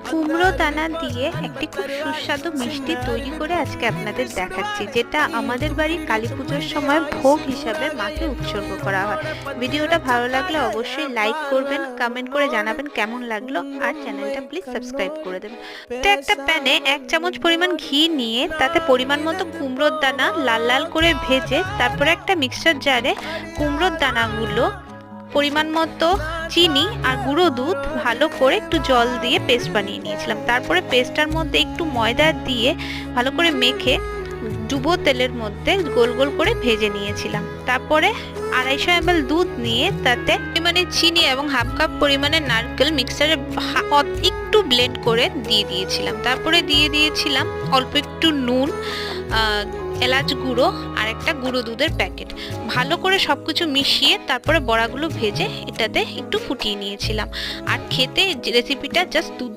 কুমড়ো দানা দিয়ে একটি খুব সুস্বাদু মিষ্টি তৈরি করে আজকে আপনাদের দেখাচ্ছি, যেটা আমাদের বাড়ির কালী পুজোর সময় ভোগ হিসাবে মাকে উৎসর্গ করা হয়। ভিডিওটা ভালো লাগলে অবশ্যই লাইক করবেন, কমেন্ট করে জানাবেন কেমন লাগলো, আর চ্যানেলটা প্লিজ সাবস্ক্রাইব করে দেবেন। তো একটা প্যানে 1 চামচ পরিমাণ ঘি নিয়ে তাতে পরিমাণ মতো কুমড়োর দানা লাল লাল করে ভেজে তারপরে একটা মিক্সচার জারে কুমড়োর দানাগুলো, পরিমাণ মতো চিনি আর গুঁড়ো দুধ ভালো করে একটু জল দিয়ে পেস্ট বানিয়ে নিয়েছিলাম। তারপরে পেস্টটার মধ্যে একটু ময়দা দিয়ে ভালো করে মেখে ডুবো তেলের মধ্যে গোল গোল করে ভেজে নিয়েছিলাম। তারপরে 250 ml দুধ নিয়ে তাতে পরিমাণে চিনি এবং হাফ কাপ পরিমাণে নারকেল মিক্সারে একটু ব্লেন্ড করে দিয়ে দিয়েছিলাম। তারপরে দিয়ে দিয়েছিলাম অল্প একটু নুন, এলাচ গুঁড়ো আর একটা গুঁড়ো দুধের প্যাকেট। ভালো করে সবকিছু মিশিয়ে তারপরে বড়াগুলো ভেজে এটাতে একটু ফুটিয়ে নিয়েছিলাম। আর খেতে রেসিপিটা জাস্ট দুধ